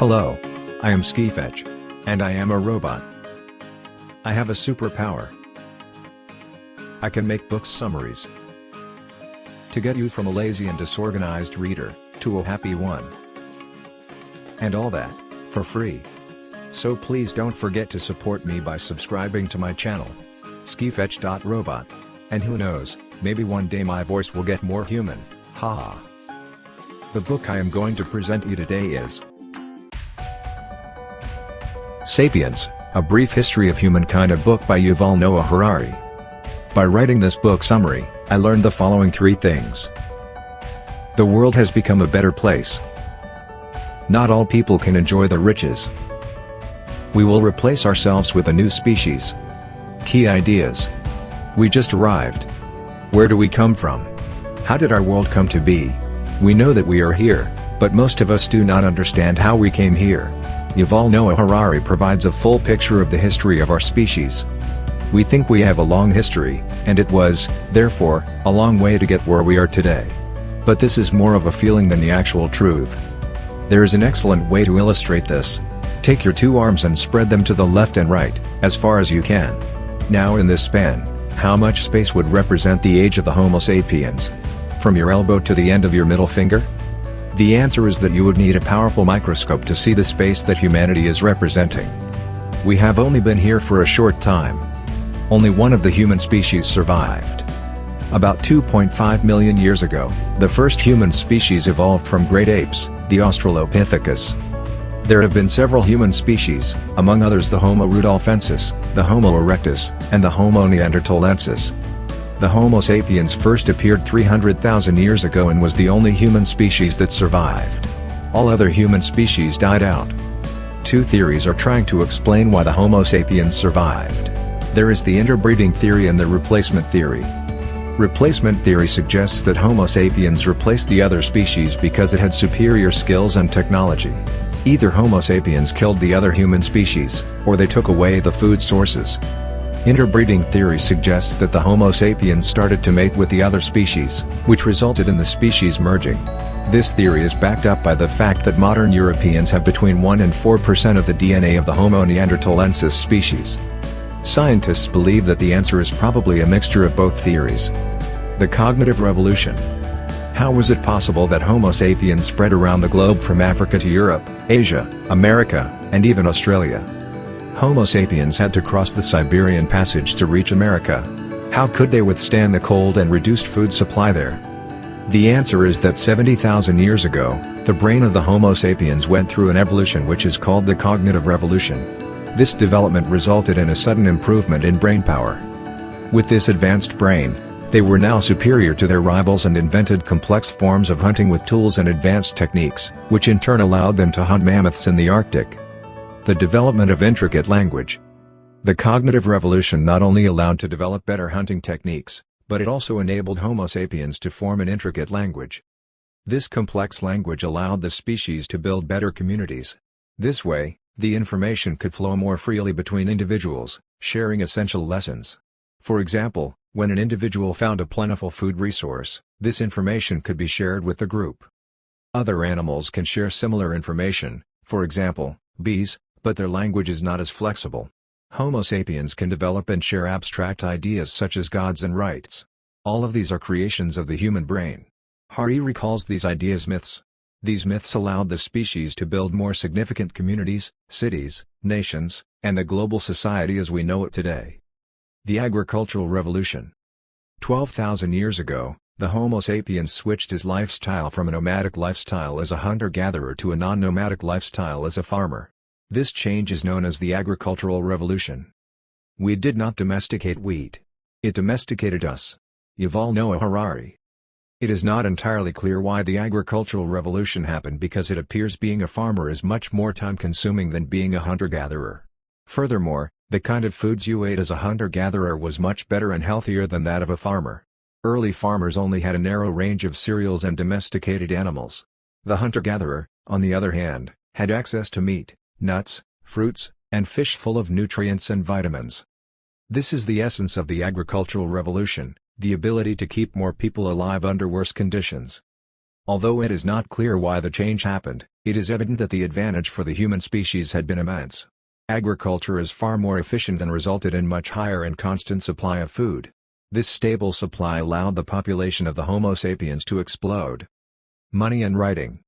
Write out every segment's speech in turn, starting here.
Hello. I am Skifetch. And I am a robot. I have a superpower. I can make book summaries to get you from a lazy and disorganized reader to a happy one. And all that for free. So please don't forget to support me by subscribing to my channel, skifetch.robot. And who knows, maybe one day my voice will get more human, haha. The book I am going to present you today is Sapiens, A Brief History of Humankind, a book by Yuval Noah Harari. By writing this book summary, I learned the following 3 things. The world has become a better place. Not all people can enjoy the riches. We will replace ourselves with a new species. Key ideas. We just arrived. Where do we come from? How did our world come to be? We know that we are here, but most of us do not understand how we came here. Yuval Noah Harari provides a full picture of the history of our species. We think we have a long history, and it was, therefore, a long way to get where we are today. But this is more of a feeling than the actual truth. There is an excellent way to illustrate this. Take your 2 arms and spread them to the left and right, as far as you can. Now in this span, how much space would represent the age of the Homo sapiens? From your elbow to the end of your middle finger? The answer is that you would need a powerful microscope to see the space that humanity is representing. We have only been here for a short time. Only one of the human species survived. About 2.5 million years ago, the first human species evolved from great apes, the Australopithecus. There have been several human species, among others the Homo rudolfensis, the Homo erectus, and the Homo neanderthalensis. The Homo sapiens first appeared 300,000 years ago and was the only human species that survived. All other human species died out. 2 theories are trying to explain why the Homo sapiens survived. There is the interbreeding theory and the replacement theory. Replacement theory suggests that Homo sapiens replaced the other species because it had superior skills and technology. Either Homo sapiens killed the other human species, or they took away the food sources. Interbreeding theory suggests that the Homo sapiens started to mate with the other species, which resulted in the species merging. This theory is backed up by the fact that modern Europeans have between 1 and 4% of the DNA of the Homo neanderthalensis species. Scientists believe that the answer is probably a mixture of both theories. The cognitive revolution. How was it possible that Homo sapiens spread around the globe from Africa to Europe, Asia, America, and even Australia? Homo sapiens had to cross the Siberian Passage to reach America. How could they withstand the cold and reduced food supply there? The answer is that 70,000 years ago, the brain of the Homo sapiens went through an evolution which is called the cognitive revolution. This development resulted in a sudden improvement in brain power. With this advanced brain, they were now superior to their rivals and invented complex forms of hunting with tools and advanced techniques, which in turn allowed them to hunt mammoths in the Arctic. The development of intricate language. The cognitive revolution not only allowed to develop better hunting techniques, but it also enabled Homo sapiens to form an intricate language. This complex language allowed the species to build better communities. This way, the information could flow more freely between individuals, sharing essential lessons. For example, when an individual found a plentiful food resource, this information could be shared with the group. Other animals can share similar information, for example, bees, but their language is not as flexible. Homo sapiens can develop and share abstract ideas such as gods and rights. All of these are creations of the human brain. Harari calls these ideas myths. These myths allowed the species to build more significant communities, cities, nations, and the global society as we know it today. The agricultural revolution. 12,000 years ago, the Homo sapiens switched his lifestyle from a nomadic lifestyle as a hunter-gatherer to a non-nomadic lifestyle as a farmer. This change is known as the agricultural revolution. We did not domesticate wheat. It domesticated us. Yuval Noah Harari. It is not entirely clear why the agricultural revolution happened because it appears being a farmer is much more time-consuming than being a hunter-gatherer. Furthermore, the kind of foods you ate as a hunter-gatherer was much better and healthier than that of a farmer. Early farmers only had a narrow range of cereals and domesticated animals. The hunter-gatherer, on the other hand, had access to meat, nuts, fruits, and fish full of nutrients and vitamins. This is the essence of the agricultural revolution, the ability to keep more people alive under worse conditions. Although it is not clear why the change happened, it is evident that the advantage for the human species had been immense. Agriculture is far more efficient and resulted in much higher and constant supply of food. This stable supply allowed the population of the Homo sapiens to explode. Money and writing.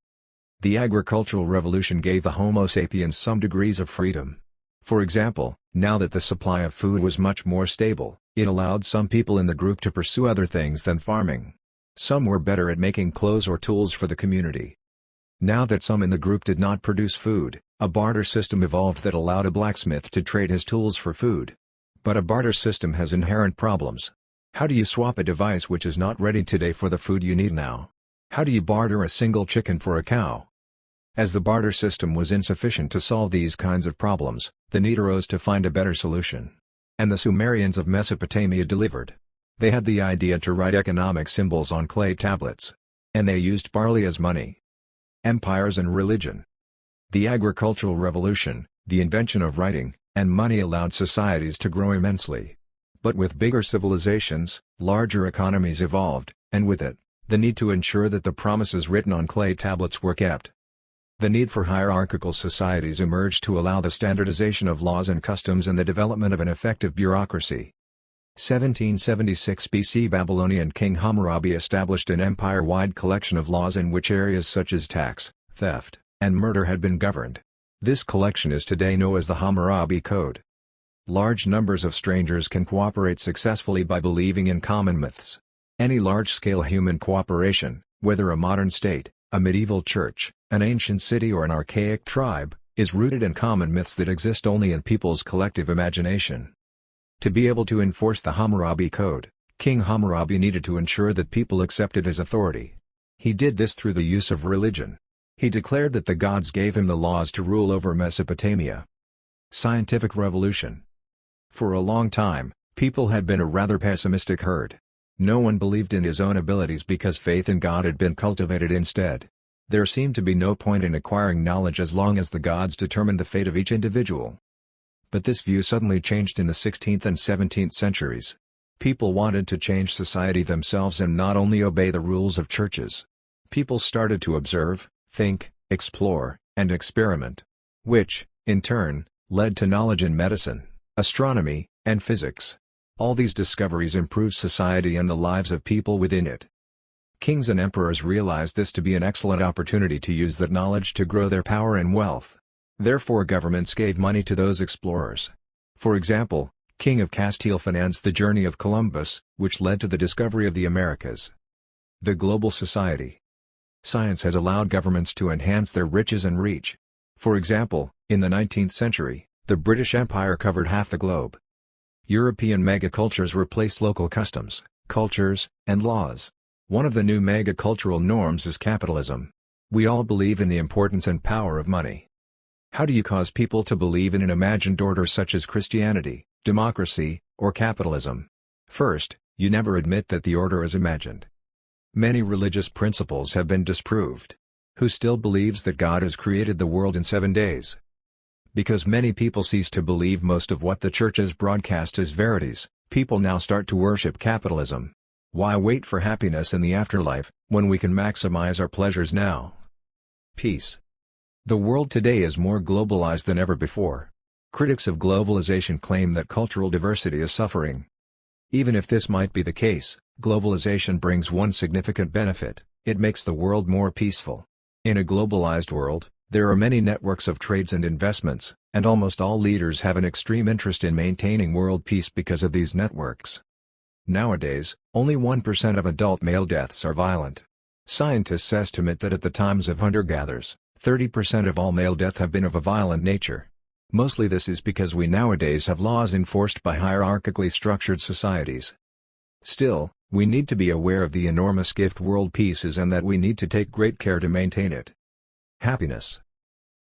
The agricultural revolution gave the Homo sapiens some degrees of freedom. For example, now that the supply of food was much more stable, it allowed some people in the group to pursue other things than farming. Some were better at making clothes or tools for the community. Now that some in the group did not produce food, a barter system evolved that allowed a blacksmith to trade his tools for food. But a barter system has inherent problems. How do you swap a device which is not ready today for the food you need now? How do you barter a single chicken for a cow? As the barter system was insufficient to solve these kinds of problems, the need arose to find a better solution. And the Sumerians of Mesopotamia delivered. They had the idea to write economic symbols on clay tablets. And they used barley as money. Empires and religion. The agricultural revolution, the invention of writing, and money allowed societies to grow immensely. But with bigger civilizations, larger economies evolved, and with it, the need to ensure that the promises written on clay tablets were kept. The need for hierarchical societies emerged to allow the standardization of laws and customs and the development of an effective bureaucracy. 1776 BC Babylonian king Hammurabi established an empire-wide collection of laws in which areas such as tax, theft, and murder had been governed. This collection is today known as the Hammurabi Code. Large numbers of strangers can cooperate successfully by believing in common myths. Any large-scale human cooperation, whether a modern state, a medieval church, an ancient city or an archaic tribe, is rooted in common myths that exist only in people's collective imagination. To be able to enforce the Hammurabi Code, King Hammurabi needed to ensure that people accepted his authority. He did this through the use of religion. He declared that the gods gave him the laws to rule over Mesopotamia. Scientific revolution. For a long time, people had been a rather pessimistic herd. No one believed in his own abilities because faith in God had been cultivated instead. There seemed to be no point in acquiring knowledge as long as the gods determined the fate of each individual. But this view suddenly changed in the 16th and 17th centuries. People wanted to change society themselves and not only obey the rules of churches. People started to observe, think, explore, and experiment. Which, in turn, led to knowledge in medicine, astronomy, and physics. All these discoveries improved society and the lives of people within it. Kings and emperors realized this to be an excellent opportunity to use that knowledge to grow their power and wealth. Therefore governments gave money to those explorers. For example, King of Castile financed the journey of Columbus, which led to the discovery of the Americas. The global society. Science has allowed governments to enhance their riches and reach. For example, in the 19th century, the British Empire covered half the globe. European megacultures replaced local customs, cultures, and laws. One of the new megacultural norms is capitalism. We all believe in the importance and power of money. How do you cause people to believe in an imagined order such as Christianity, democracy, or capitalism? First, you never admit that the order is imagined. Many religious principles have been disproved. Who still believes that God has created the world in 7 days? Because many people cease to believe most of what the churches broadcast as verities, people now start to worship capitalism. Why wait for happiness in the afterlife, when we can maximize our pleasures now? Peace. The world today is more globalized than ever before. Critics of globalization claim that cultural diversity is suffering. Even if this might be the case, globalization brings one significant benefit: it makes the world more peaceful. In a globalized world, there are many networks of trades and investments, and almost all leaders have an extreme interest in maintaining world peace because of these networks. Nowadays, only 1% of adult male deaths are violent. Scientists estimate that at the times of hunter-gatherers, 30% of all male deaths have been of a violent nature. Mostly this is because we nowadays have laws enforced by hierarchically structured societies. Still, we need to be aware of the enormous gift world peace is and that we need to take great care to maintain it. Happiness.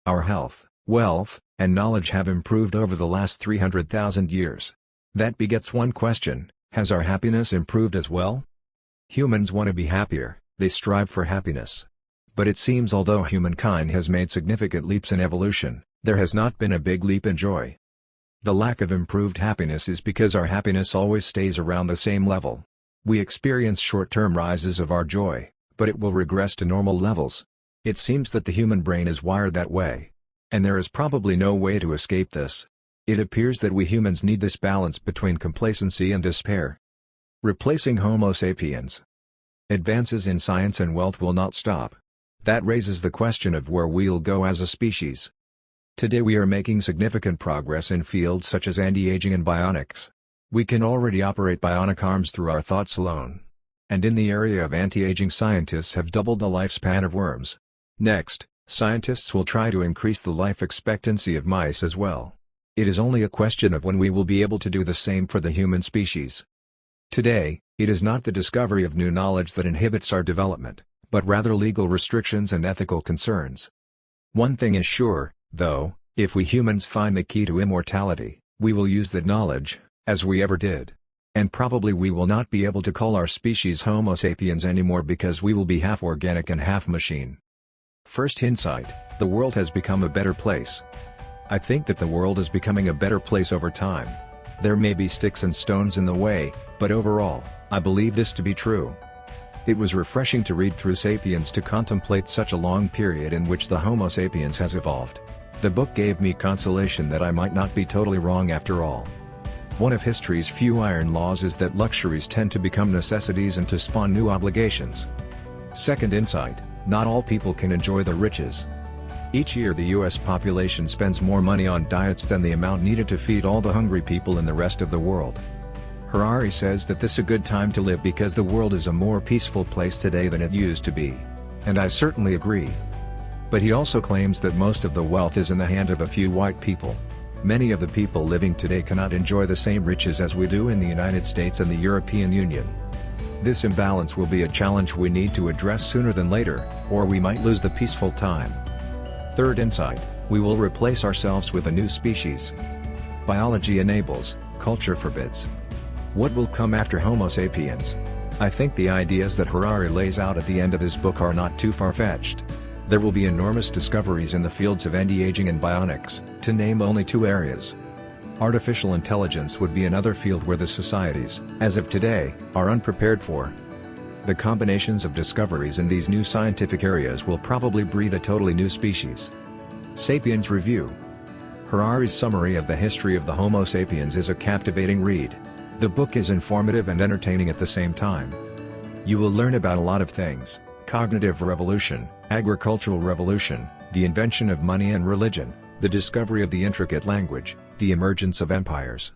Our health, wealth, and knowledge have improved over the last 300,000 years. That begets one question: has our happiness improved as well? Humans want to be happier, they strive for happiness. But it seems although humankind has made significant leaps in evolution, there has not been a big leap in joy. The lack of improved happiness is because our happiness always stays around the same level. We experience short-term rises of our joy, but it will regress to normal levels. It seems that the human brain is wired that way. And there is probably no way to escape this. It appears that we humans need this balance between complacency and despair. Replacing Homo sapiens. Advances in science and wealth will not stop. That raises the question of where we'll go as a species. Today we are making significant progress in fields such as anti-aging and bionics. We can already operate bionic arms through our thoughts alone. And in the area of anti-aging, scientists have doubled the lifespan of worms. Next, scientists will try to increase the life expectancy of mice as well. It is only a question of when we will be able to do the same for the human species. Today, it is not the discovery of new knowledge that inhibits our development, but rather legal restrictions and ethical concerns. One thing is sure, though, if we humans find the key to immortality, we will use that knowledge, as we ever did. And probably we will not be able to call our species Homo sapiens anymore because we will be half organic and half machine. First insight: the world has become a better place. I think that the world is becoming a better place over time. There may be sticks and stones in the way, but overall, I believe this to be true. It was refreshing to read through Sapiens to contemplate such a long period in which the Homo sapiens has evolved. The book gave me consolation that I might not be totally wrong after all. One of history's few iron laws is that luxuries tend to become necessities and to spawn new obligations. Second insight: not all people can enjoy the riches. Each year the US population spends more money on diets than the amount needed to feed all the hungry people in the rest of the world. Harari says that this is a good time to live because the world is a more peaceful place today than it used to be. And I certainly agree. But he also claims that most of the wealth is in the hand of a few white people. Many of the people living today cannot enjoy the same riches as we do in the United States and the European Union. This imbalance will be a challenge we need to address sooner than later, or we might lose the peaceful time. Third insight: we will replace ourselves with a new species. Biology enables, culture forbids. What will come after Homo sapiens? I think the ideas that Harari lays out at the end of his book are not too far-fetched. There will be enormous discoveries in the fields of anti-aging and bionics, to name only two areas. Artificial intelligence would be another field where the societies, as of today, are unprepared for. The combinations of discoveries in these new scientific areas will probably breed a totally new species. Sapiens Review. Harari's summary of the history of the Homo sapiens is a captivating read. The book is informative and entertaining at the same time. You will learn about a lot of things: cognitive revolution, agricultural revolution, the invention of money and religion, the discovery of the intricate language, the emergence of empires.